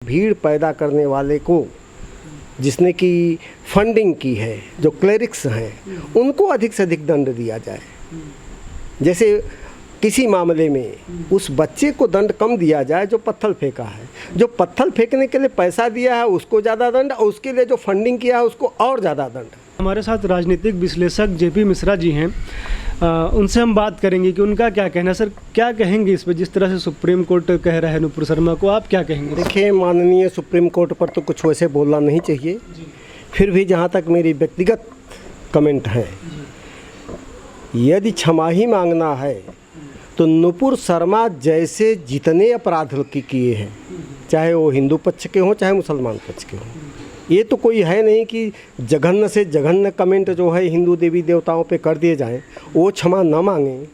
भीड़ पैदा करने वाले को, जिसने कि फंडिंग की है, जो क्लेरिक्स हैं, उनको अधिक से अधिक दंड दिया जाए। जैसे किसी मामले में उस बच्चे को दंड कम दिया जाए जो पत्थर फेंका है। जो पत्थर फेंकने के लिए पैसा दिया है उसको ज़्यादा दंड, और उसके लिए जो फंडिंग किया है उसको और ज़्यादा दंड। हमारे साथ राजनीतिक विश्लेषक जेपी मिश्रा जी हैं, उनसे हम बात करेंगे कि उनका क्या कहना है। सर, क्या कहेंगे इस पर, जिस तरह से सुप्रीम कोर्ट कह रहा है नुपुर शर्मा को, आप क्या कहेंगे? देखिए, माननीय सुप्रीम कोर्ट पर तो कुछ वैसे बोलना नहीं चाहिए, फिर भी जहाँ तक मेरी व्यक्तिगत कमेंट है, यदि क्षमा ही मांगना है तो नुपुर शर्मा जैसे जितने अपराध किए हैं, चाहे वो हिंदू पक्ष के हों चाहे मुसलमान पक्ष के हों, ये तो कोई है नहीं कि जघन्य से जघन्य कमेंट जो है हिंदू देवी देवताओं पे कर दिए जाएं, वो क्षमा न मांगें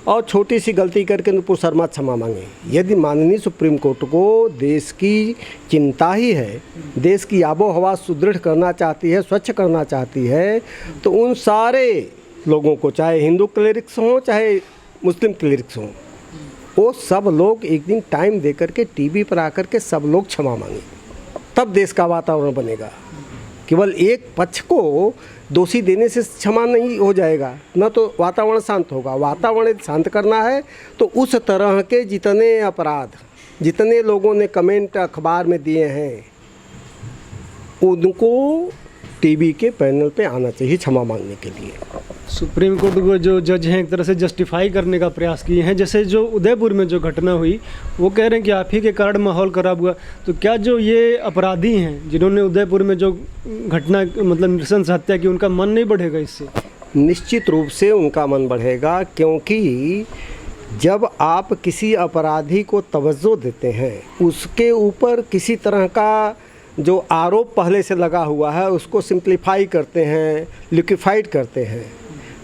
और छोटी सी गलती करके नुपुर शर्मा क्षमा मांगें। यदि माननीय सुप्रीम कोर्ट को देश की चिंता ही है, देश की आबो हवा सुदृढ़ करना चाहती है, स्वच्छ करना चाहती है, तो उन सारे लोगों को, चाहे हिंदू क्लेरिक्स हों चाहे मुस्लिम क्लेरिक्स हों, वो सब लोग एक दिन टाइम दे करके टीवी पर आकर के सब लोग क्षमा मांगें, तब देश का वातावरण बनेगा। केवल एक पक्ष को दोषी देने से क्षमा नहीं हो जाएगा, न तो वातावरण शांत होगा। वातावरण शांत करना है तो उस तरह के जितने अपराध, जितने लोगों ने कमेंट अखबार में दिए हैं, उनको टीवी के पैनल पे आना चाहिए क्षमा मांगने के लिए। सुप्रीम कोर्ट को जो जज हैं एक तरह से जस्टिफाई करने का प्रयास किए हैं। जैसे जो उदयपुर में जो घटना हुई, वो कह रहे हैं कि आप ही के कारण माहौल खराब हुआ। तो क्या जो ये अपराधी हैं जिन्होंने उदयपुर में जो घटना मतलब नृशंस हत्या की, उनका मन नहीं बढ़ेगा इससे? निश्चित रूप से उनका मन बढ़ेगा, क्योंकि जब आप किसी अपराधी को तवज्जो देते हैं, उसके ऊपर किसी तरह का जो आरोप पहले से लगा हुआ है उसको सिंप्लीफाई करते हैं, लिक्विफाइड करते हैं,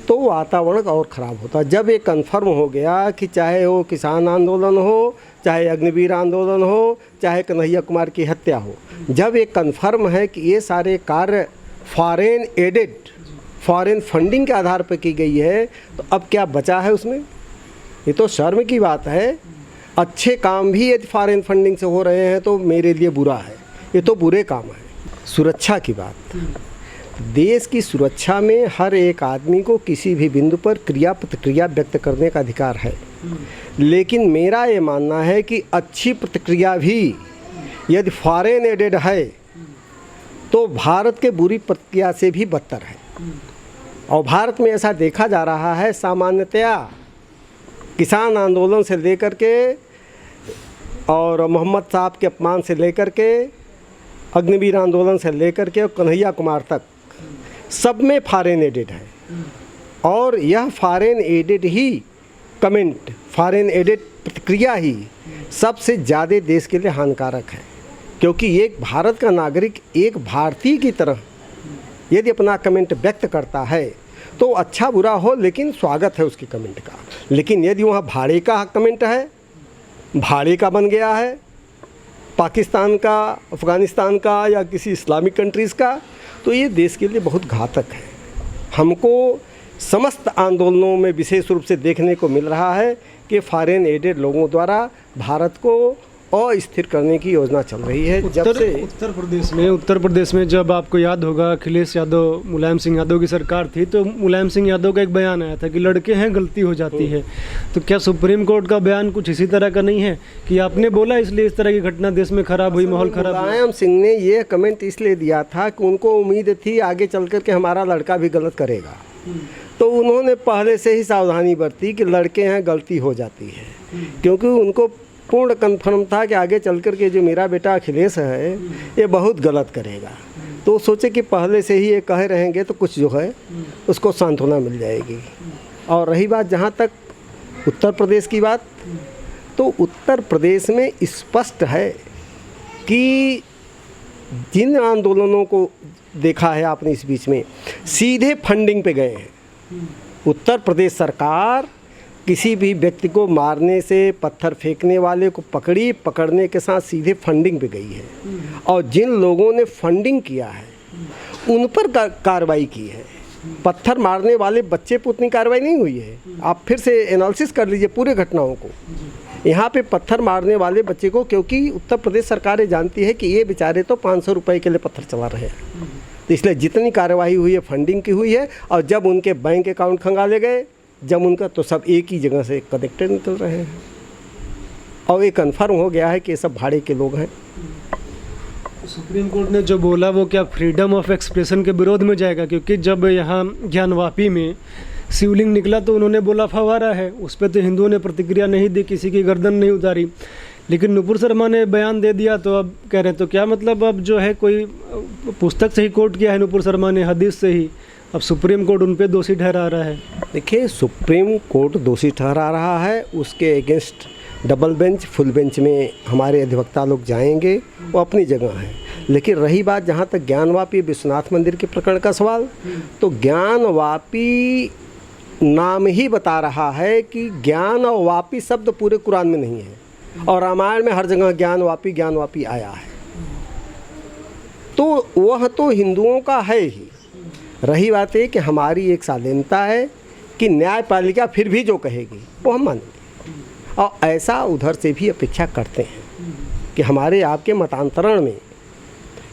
तो वातावरण और ख़राब होता है। जब ये कन्फर्म हो गया कि चाहे वो किसान आंदोलन हो, चाहे अग्निवीर आंदोलन हो, चाहे कन्हैया कुमार की हत्या हो, जब ये कन्फर्म है कि ये सारे कार्य फॉरेन एडेड, फॉरेन फंडिंग के आधार पर की गई है, तो अब क्या बचा है उसमें? ये तो शर्म की बात है। अच्छे काम भी यदि फॉरेन फंडिंग से हो रहे हैं तो मेरे लिए बुरा है, ये तो बुरे काम है। सुरक्षा की बात, देश की सुरक्षा में हर एक आदमी को किसी भी बिंदु पर क्रिया प्रतिक्रिया व्यक्त करने का अधिकार है, लेकिन मेरा ये मानना है कि अच्छी प्रतिक्रिया भी यदि फॉरेन एडेड है तो भारत के बुरी प्रतिक्रिया से भी बदतर है। और भारत में ऐसा देखा जा रहा है, सामान्यतया किसान आंदोलन से लेकर के और मोहम्मद साहब के अपमान से लेकर के, अग्निवीर आंदोलन से लेकर के और कन्हैया कुमार तक, सब में फॉरेन एडेड है। और यह फॉरेन एडेड ही कमेंट, फॉरेन एडेड प्रतिक्रिया ही सबसे ज़्यादा देश के लिए हानिकारक है, क्योंकि एक भारत का नागरिक एक भारतीय की तरह यदि अपना कमेंट व्यक्त करता है तो अच्छा बुरा हो, लेकिन स्वागत है उसकी कमेंट का। लेकिन यदि वहाँ भाड़े का कमेंट है, भाड़े का बन गया है, पाकिस्तान का, अफ़गानिस्तान का या किसी इस्लामिक कंट्रीज़ का, तो ये देश के लिए बहुत घातक है। हमको समस्त आंदोलनों में विशेष रूप से देखने को मिल रहा है कि फॉरेन एडेड लोगों द्वारा भारत को अस्थिर करने की योजना चल रही है। जब से उत्तर प्रदेश में जब आपको याद होगा अखिलेश यादव, मुलायम सिंह यादव की सरकार थी, तो मुलायम सिंह यादव का एक बयान आया था कि लड़के हैं गलती हो जाती है। तो क्या सुप्रीम कोर्ट का बयान कुछ इसी तरह का नहीं है कि आपने बोला इसलिए इस तरह की घटना देश में खराब हुई, माहौल खराब? मुलायम सिंह ने ये कमेंट इसलिए दिया था कि उनको उम्मीद थी आगे चल कर के हमारा लड़का भी गलत करेगा, तो उन्होंने पहले से ही सावधानी बरती कि लड़के हैं गलती हो जाती है, क्योंकि उनको पूर्ण कन्फर्म था कि आगे चल कर के जो मेरा बेटा अखिलेश है ये बहुत गलत करेगा। तो सोचे कि पहले से ही ये कह रहेंगे तो कुछ जो है उसको सांत्वना मिल जाएगी। और रही बात जहाँ तक उत्तर प्रदेश की बात, तो उत्तर प्रदेश में स्पष्ट है कि जिन आंदोलनों को देखा है आपने इस बीच में, सीधे फंडिंग पे गए हैं। उत्तर प्रदेश सरकार किसी भी व्यक्ति को मारने से, पत्थर फेंकने वाले को पकड़ने के साथ सीधे फंडिंग पे गई है। और जिन लोगों ने फंडिंग किया है उन पर कार्रवाई की है। पत्थर मारने वाले बच्चे पर उतनी कार्रवाई नहीं हुई है। आप फिर से एनालिसिस कर लीजिए पूरे घटनाओं को। यहाँ पे पत्थर मारने वाले बच्चे को, क्योंकि उत्तर प्रदेश सरकार ये जानती है कि ये बेचारे तो 500 रुपये के लिए पत्थर चला रहे हैं, तो इसलिए जितनी कार्रवाई हुई है फंडिंग की हुई है। और जब उनके बैंक अकाउंट खंगाले गए, जब उनका, तो सब एक ही जगह से कनेक्टेड निकल रहे हैं और ये कन्फर्म हो गया है कि ये सब भाड़े के लोग हैं। सुप्रीम कोर्ट ने जो बोला वो क्या फ्रीडम ऑफ एक्सप्रेशन के विरोध में जाएगा? क्योंकि जब यहाँ ज्ञानवापी में शिवलिंग निकला तो उन्होंने बोला फव्वारा है, उस पर तो हिंदुओं ने प्रतिक्रिया नहीं दी, किसी की गर्दन नहीं उतारी। लेकिन नुपुर शर्मा ने बयान दे दिया तो अब कह रहे, तो क्या मतलब अब जो है कोई पुस्तक से ही कोट किया है नुपुर शर्मा ने, हदीस से ही, अब सुप्रीम कोर्ट उन पे दोषी ठहरा रहा है। देखिए, सुप्रीम कोर्ट दोषी ठहरा रहा है, उसके against double bench full bench में हमारे अधिवक्ता लोग जाएंगे, वो अपनी जगह है। लेकिन रही बात जहाँ तक ज्ञानवापी विश्वनाथ मंदिर के प्रकरण का सवाल, तो ज्ञानवापी नाम ही बता रहा है कि ज्ञान और वापी शब्द पूरे कुरान में नहीं है, और रामायण में हर जगह ज्ञानवापी आया है, तो वह तो हिंदुओं का है ही। रही बात है कि हमारी एक शालीनता है कि न्यायपालिका फिर भी जो कहेगी वो हम मानेंगे, और ऐसा उधर से भी अपेक्षा करते हैं कि हमारे आपके मतांतरण में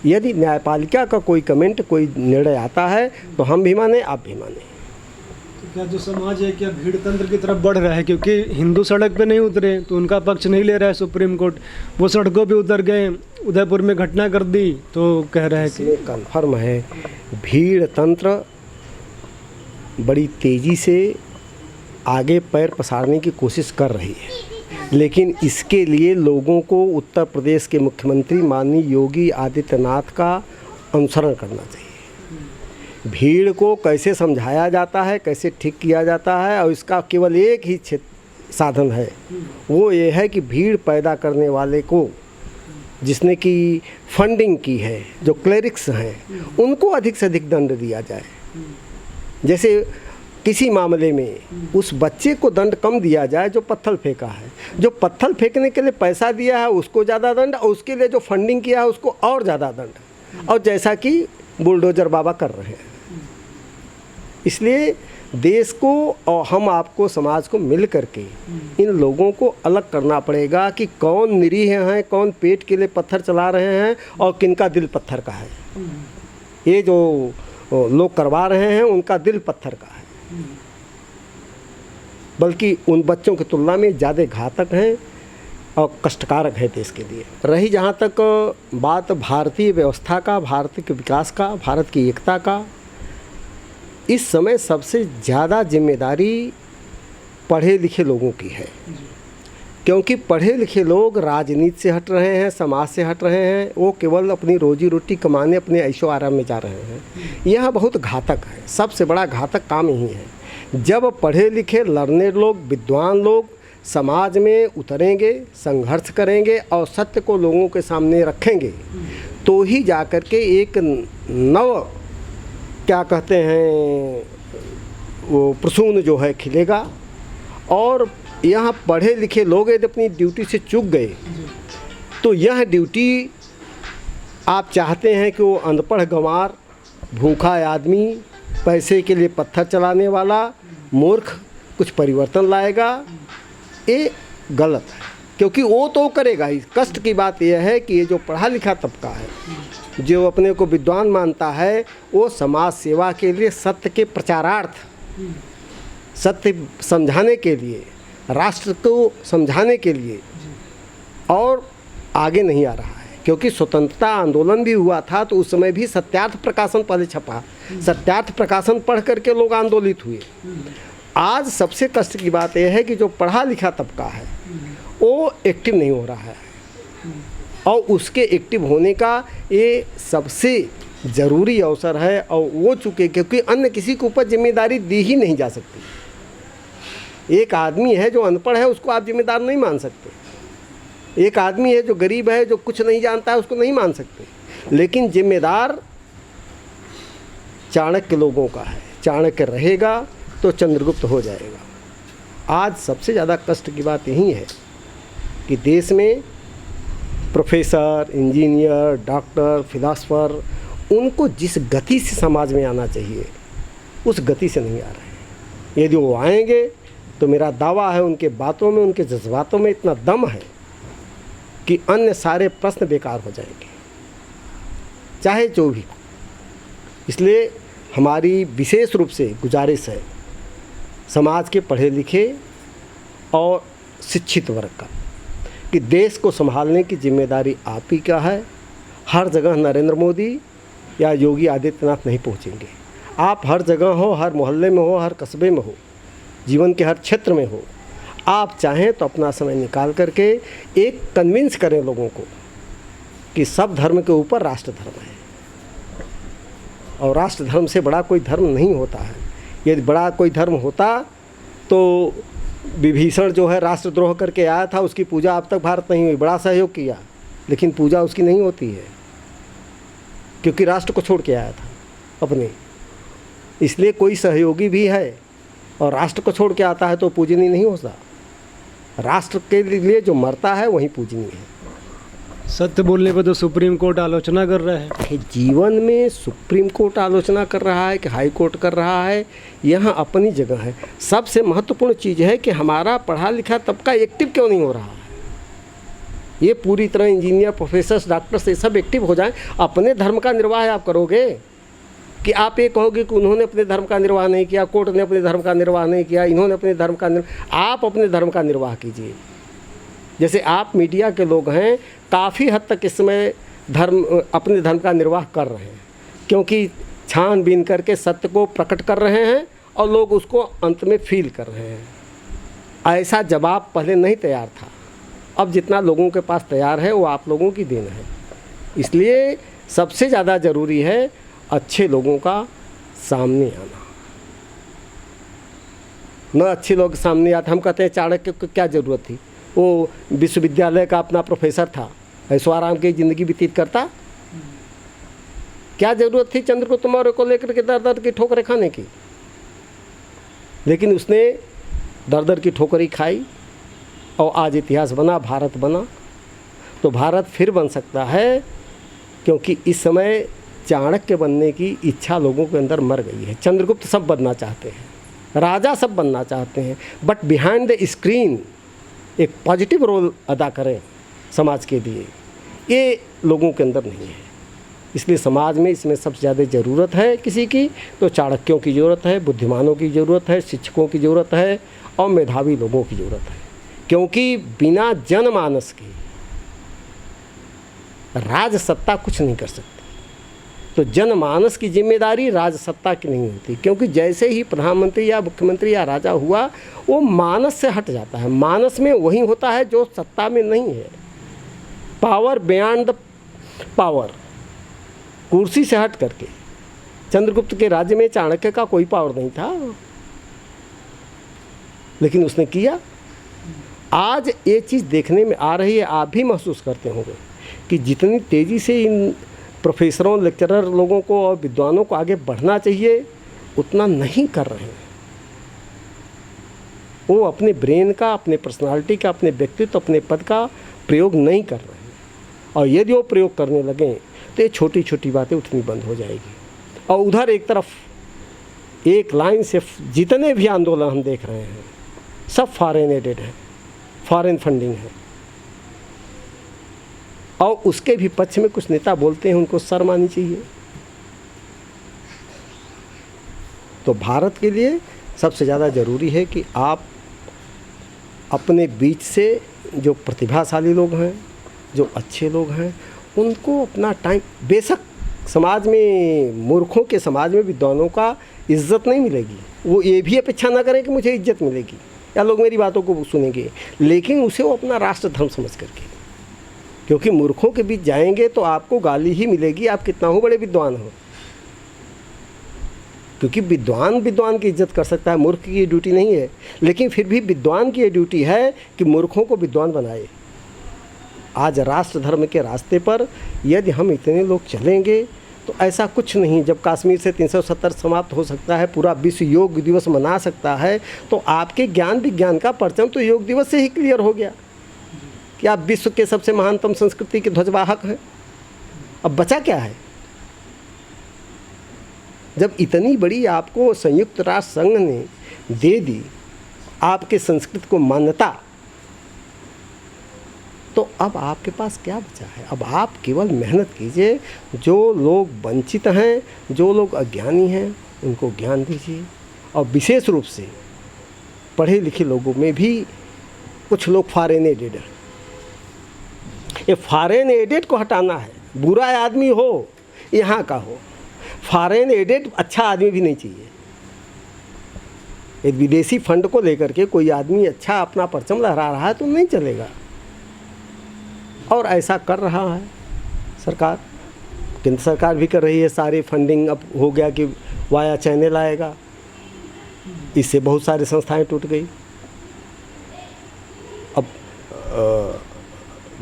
यदि न्यायपालिका का कोई कमेंट, कोई निर्णय आता है तो हम भी माने, आप भी माने। तो क्या जो समाज है क्या भीड़ तंत्र की तरफ बढ़ रहा है? क्योंकि हिंदू सड़क पे नहीं उतरे तो उनका पक्ष नहीं ले रहा है सुप्रीम कोर्ट, वो सड़कों पे उतर गए, उदयपुर में घटना कर दी, तो कह रहा है कि कन्फर्म है भीड़ तंत्र बड़ी तेज़ी से आगे पैर पसारने की कोशिश कर रही है। लेकिन इसके लिए लोगों को उत्तर प्रदेश के मुख्यमंत्री माननीय योगी आदित्यनाथ का अनुसरण करना चाहिए। भीड़ को कैसे समझाया जाता है, कैसे ठीक किया जाता है, और इसका केवल एक ही साधन है, वो ये है कि भीड़ पैदा करने वाले को, जिसने की फंडिंग की है, जो क्लेरिक्स हैं, उनको अधिक से अधिक दंड दिया जाए। जैसे किसी मामले में उस बच्चे को दंड कम दिया जाए जो पत्थर फेंका है, जो पत्थर फेंकने के लिए पैसा दिया है उसको ज़्यादा दंड, और उसके लिए जो फंडिंग किया है उसको और ज़्यादा दंड, और जैसा कि बुलडोजर बाबा कर रहे हैं। इसलिए देश को और हम आपको, समाज को मिल करके इन लोगों को अलग करना पड़ेगा कि कौन निरीह हैं, कौन पेट के लिए पत्थर चला रहे हैं और किनका दिल पत्थर का है। ये जो लोग करवा रहे हैं उनका दिल पत्थर का है, बल्कि उन बच्चों की तुलना में ज़्यादा घातक हैं और कष्टकारक है देश के लिए। रही जहाँ तक बात भारतीय व्यवस्था का, भारत के विकास का, भारत की एकता का, इस समय सबसे ज़्यादा जिम्मेदारी पढ़े लिखे लोगों की है, क्योंकि पढ़े लिखे लोग राजनीति से हट रहे हैं, समाज से हट रहे हैं, वो केवल अपनी रोजी रोटी कमाने, अपने ऐशो आराम में जा रहे हैं। यह बहुत घातक है, सबसे बड़ा घातक काम यही है। जब पढ़े लिखे लर्ने लोग, विद्वान लोग समाज में उतरेंगे, संघर्ष करेंगे और सत्य को लोगों के सामने रखेंगे, तो ही जाकर के एक नव, क्या कहते हैं, वो प्रसून जो है खिलेगा। और यहाँ पढ़े लिखे लोग यदि अपनी ड्यूटी से चूक गए, तो यह ड्यूटी आप चाहते हैं कि वो अनपढ़ गंवार, भूखा आदमी, पैसे के लिए पत्थर चलाने वाला मूर्ख कुछ परिवर्तन लाएगा, ये गलत है, क्योंकि वो तो करेगा ही। कष्ट की बात यह है कि ये जो पढ़ा लिखा तबका है, जो अपने को विद्वान मानता है, वो समाज सेवा के लिए, सत्य के प्रचारार्थ, सत्य समझाने के लिए, राष्ट्र को समझाने के लिए और आगे नहीं आ रहा है। क्योंकि स्वतंत्रता आंदोलन भी हुआ था तो उस समय भी सत्यार्थ प्रकाशन पहले छपा, सत्यार्थ प्रकाशन पढ़ करके लोग आंदोलित हुए। आज सबसे कष्ट की बात यह है कि जो पढ़ा लिखा तबका है वो एक्टिव नहीं हो रहा है, और उसके एक्टिव होने का ये सबसे ज़रूरी अवसर है, और वो चुके, क्योंकि अन्य किसी के ऊपर जिम्मेदारी दी ही नहीं जा सकती। एक आदमी है जो अनपढ़ है, उसको आप जिम्मेदार नहीं मान सकते। एक आदमी है जो गरीब है, जो कुछ नहीं जानता है, उसको नहीं मान सकते। लेकिन जिम्मेदार चाणक्य लोगों का है, चाणक्य रहेगा तो चंद्रगुप्त हो जाएगा। आज सबसे ज़्यादा कष्ट की बात यही है कि देश में प्रोफेसर, इंजीनियर, डॉक्टर, फिलासफर, उनको जिस गति से समाज में आना चाहिए उस गति से नहीं आ रहे हैं। यदि वो आएंगे तो मेरा दावा है उनके बातों में, उनके जज्बातों में इतना दम है कि अन्य सारे प्रश्न बेकार हो जाएंगे, चाहे जो भी। इसलिए हमारी विशेष रूप से गुजारिश है समाज के पढ़े लिखे और शिक्षित वर्ग का कि देश को संभालने की जिम्मेदारी आप ही का है। हर जगह नरेंद्र मोदी या योगी आदित्यनाथ नहीं पहुंचेंगे। आप हर जगह हो, हर मोहल्ले में हो, हर कस्बे में हो, जीवन के हर क्षेत्र में हो। आप चाहें तो अपना समय निकाल करके एक कन्विंस करें लोगों को कि सब धर्म के ऊपर राष्ट्र धर्म है और राष्ट्र धर्म से बड़ा कोई धर्म नहीं होता है। यदि बड़ा कोई धर्म होता तो विभीषण जो है राष्ट्रद्रोह करके आया था, उसकी पूजा अब तक भारत नहीं हुई। बड़ा सहयोग किया लेकिन पूजा उसकी नहीं होती है क्योंकि राष्ट्र को छोड़ के आया था अपने। इसलिए कोई सहयोगी भी है और राष्ट्र को छोड़ के आता है तो पूजनीय नहीं होता। राष्ट्र के लिए जो मरता है वही पूजनीय है। सत्य बोलने पर तो सुप्रीम कोर्ट आलोचना कर रहा है। जीवन में सुप्रीम कोर्ट आलोचना कर रहा है कि हाई कोर्ट कर रहा है, यहाँ अपनी जगह है। सबसे महत्वपूर्ण चीज़ है कि हमारा पढ़ा लिखा तबका एक्टिव क्यों नहीं हो रहा है। ये पूरी तरह इंजीनियर, प्रोफेसर, डॉक्टर्स ये सब एक्टिव हो जाएं। अपने धर्म का निर्वाह आप करोगे कि आप ये कहोगे कि उन्होंने अपने धर्म का निर्वाह नहीं किया, कोर्ट ने अपने धर्म का निर्वाह नहीं किया, इन्होंने अपने धर्म का आप अपने धर्म का निर्वाह कीजिए। जैसे आप मीडिया के लोग हैं, काफ़ी हद तक इस समय अपने धर्म का निर्वाह कर रहे हैं क्योंकि छानबीन करके सत्य को प्रकट कर रहे हैं और लोग उसको अंत में फील कर रहे हैं। ऐसा जवाब पहले नहीं तैयार था, अब जितना लोगों के पास तैयार है वो आप लोगों की देन है। इसलिए सबसे ज़्यादा ज़रूरी है अच्छे लोगों का सामने आना। न अच्छे लोग सामने आते। हम कहते हैं चाणक्य को क्या ज़रूरत थी, वो विश्वविद्यालय का अपना प्रोफेसर था, ऐशो आराम की ज़िंदगी व्यतीत करता। क्या ज़रूरत थी चंद्रगुप्त मौर्य को लेकर के दर दर की ठोकरें खाने की। लेकिन उसने दर दर की ठोकरें खाई और आज इतिहास बना, भारत बना। तो भारत फिर बन सकता है क्योंकि इस समय चाणक्य बनने की इच्छा लोगों के अंदर मर गई है। चंद्रगुप्त सब बनना चाहते हैं, राजा सब बनना चाहते हैं, बट बिहाइंड द स्क्रीन एक पॉजिटिव रोल अदा करें समाज के लिए, ये लोगों के अंदर नहीं है। इसलिए समाज में इसमें सबसे ज़्यादा ज़रूरत है किसी की तो चाणक्यों की ज़रूरत है, बुद्धिमानों की ज़रूरत है, शिक्षकों की ज़रूरत है और मेधावी लोगों की ज़रूरत है। क्योंकि बिना जनमानस के राजसत्ता कुछ नहीं कर सकती। तो जनमानस की जिम्मेदारी राजसत्ता की नहीं होती क्योंकि जैसे ही प्रधानमंत्री या मुख्यमंत्री या राजा हुआ वो मानस से हट जाता है। मानस में वही होता है जो सत्ता में नहीं है। पावर बियॉन्ड द पावर, कुर्सी से हट करके। चंद्रगुप्त के राज्य में चाणक्य का कोई पावर नहीं था लेकिन उसने किया। आज ये चीज़ देखने में आ रही है, आप भी महसूस करते होंगे कि जितनी तेज़ी से इन प्रोफेसरों, लेक्चरर लोगों को और विद्वानों को आगे बढ़ना चाहिए उतना नहीं कर रहे हैं। वो अपने ब्रेन का, अपने पर्सनालिटी का, अपने व्यक्तित्व, अपने पद का प्रयोग नहीं कर रहे हैं। और यदि वो प्रयोग करने लगें तो ये छोटी छोटी बातें उठनी बंद हो जाएगी। और उधर एक तरफ एक लाइन से जितने भी आंदोलन हम देख रहे हैं सब फॉरेन एडेड है, फॉरेन फंडिंग है। और उसके भी पक्ष में कुछ नेता बोलते हैं, उनको शर्म आनी चाहिए। तो भारत के लिए सबसे ज़्यादा ज़रूरी है कि आप अपने बीच से जो प्रतिभाशाली लोग हैं, जो अच्छे लोग हैं, उनको अपना टाइम, बेशक समाज में मूर्खों के समाज में विद्वानों का इज्जत नहीं मिलेगी, वो ये भी अपेक्षा ना करें कि मुझे इज्जत मिलेगी या लोग मेरी बातों को सुनेंगे, लेकिन उसे वो अपना राष्ट्र धर्म समझ करके, क्योंकि मूर्खों के बीच जाएंगे तो आपको गाली ही मिलेगी, आप कितना हो बड़े विद्वान हो। क्योंकि विद्वान की इज्जत कर सकता है, मूर्ख की ये ड्यूटी नहीं है। लेकिन फिर भी विद्वान की ये ड्यूटी है कि मूर्खों को विद्वान बनाए। आज राष्ट्र धर्म के रास्ते पर यदि हम इतने लोग चलेंगे तो ऐसा कुछ नहीं। जब कश्मीर से 370 समाप्त हो सकता है, पूरा विश्व योग दिवस मना सकता है, तो आपके ज्ञान विज्ञान का परचम तो योग दिवस से ही क्लियर हो गया कि आप विश्व के सबसे महानतम संस्कृति के ध्वजवाहक हैं। अब बचा क्या है? जब इतनी बड़ी आपको संयुक्त राष्ट्र संघ ने दे दी, आपके संस्कृति को मान्यता, तो अब आपके पास क्या बचा है? अब आप केवल मेहनत कीजिए। जो लोग वंचित हैं, जो लोग अज्ञानी हैं, उनको ज्ञान दीजिए। और विशेष रूप से पढ़े लिखे लोगों में भी कुछ लोग फॉरेन एडेड हैं। ये फॉरेन एडेड को हटाना है। बुरा आदमी हो, यहाँ का हो, फॉरेन एडेड अच्छा आदमी भी नहीं चाहिए। एक विदेशी फंड को लेकर के कोई आदमी अच्छा अपना परचम लहरा रहा है तो नहीं चलेगा। और ऐसा कर रहा है सरकार, केंद्र सरकार भी कर रही है। सारी फंडिंग अब हो गया कि वाया चैनल आएगा, इससे बहुत सारी संस्थाएं टूट गई। अब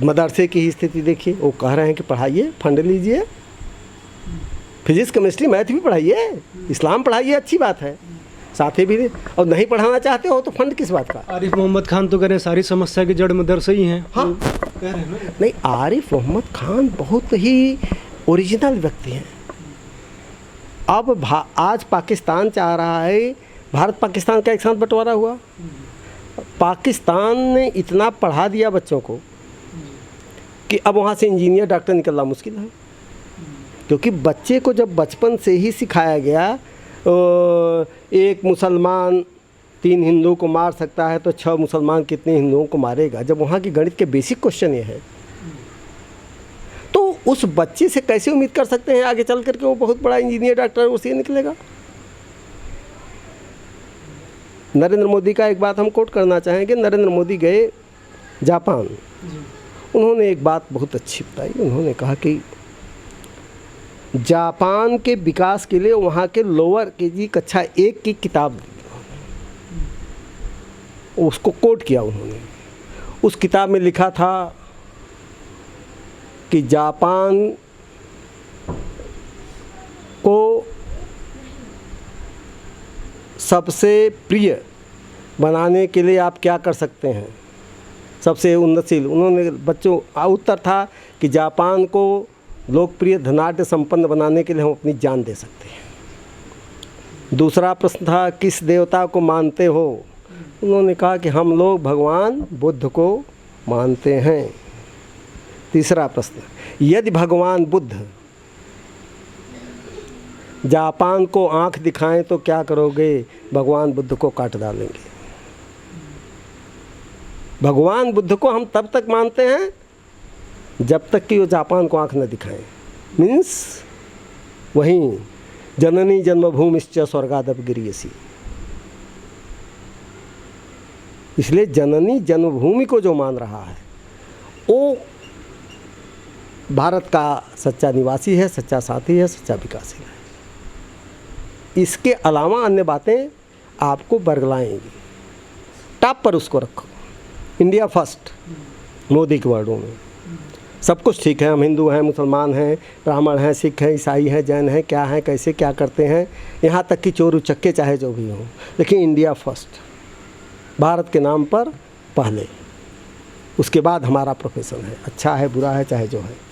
मदरसे की ही स्थिति देखिए, वो कह रहे हैं कि पढ़ाइए, फंड लीजिए, फिजिक्स केमिस्ट्री मैथ भी पढ़ाइए, इस्लाम पढ़ाइए, अच्छी बात है, साथ ही भी। और नहीं पढ़ाना चाहते हो तो फंड किस बात का? आरिफ मोहम्मद खान तो कह रहे हैं सारी समस्या की जड़ मदरसे ही हैं। हाँ, कह रहे हैं ना। नहीं, आरिफ मोहम्मद खान बहुत ही ओरिजिनल व्यक्ति हैं। अब आज पाकिस्तान चाह रहा है, भारत पाकिस्तान का एक साथ बंटवारा हुआ, पाकिस्तान ने इतना पढ़ा दिया बच्चों को कि अब वहाँ से इंजीनियर डॉक्टर निकलना मुश्किल है। क्योंकि बच्चे को जब बचपन से ही सिखाया गया एक मुसलमान 3 हिंदुओं को मार सकता है तो 6 मुसलमान कितने हिंदुओं को मारेगा, जब वहाँ की गणित के बेसिक क्वेश्चन ये है, तो उस बच्चे से कैसे उम्मीद कर सकते हैं आगे चल करके वो बहुत बड़ा इंजीनियर डॉक्टर उसी निकलेगा? नरेंद्र मोदी का एक बात हम कोट करना चाहेंगे। नरेंद्र मोदी गए जापान, उन्होंने एक बात बहुत अच्छी बताई। उन्होंने कहा कि जापान के विकास के लिए वहाँ के लोअर केजी कक्षा 1 की किताब दी, उसको कोट किया उन्होंने। उस किताब में लिखा था कि जापान को सबसे प्रिय बनाने के लिए आप क्या कर सकते हैं, सबसे उन्नतशील। उन्होंने बच्चों उत्तर था कि जापान को लोकप्रिय धनाढ़ संपन्न बनाने के लिए हम अपनी जान दे सकते हैं। दूसरा प्रश्न था किस देवता को मानते हो? उन्होंने कहा कि हम लोग भगवान बुद्ध को मानते हैं। तीसरा प्रश्न, यदि भगवान बुद्ध जापान को आंख दिखाएं तो क्या करोगे? भगवान बुद्ध को काट डालेंगे। भगवान बुद्ध को हम तब तक मानते हैं जब तक कि वो जापान को आंख न दिखाएं। मीन्स वहीं जननी जन्मभूमिश्च स्वर्गादप गिरीयसी। इसलिए जननी जन्मभूमि को जो मान रहा है वो भारत का सच्चा निवासी है, सच्चा साथी है, सच्चा विकासशील है। इसके अलावा अन्य बातें आपको बरगलाएंगी। टॉप पर उसको रखो, इंडिया फर्स्ट, मोदी के वर्डों में। सब कुछ ठीक है, हम हिंदू हैं, मुसलमान हैं, ब्राह्मण हैं, सिख हैं, ईसाई हैं, जैन हैं, क्या हैं, कैसे क्या करते हैं, यहाँ तक कि चोर उचक्के चाहे जो भी हों, लेकिन इंडिया फर्स्ट, भारत के नाम पर पहले, उसके बाद हमारा प्रोफेशन है। अच्छा है, बुरा है, चाहे जो है।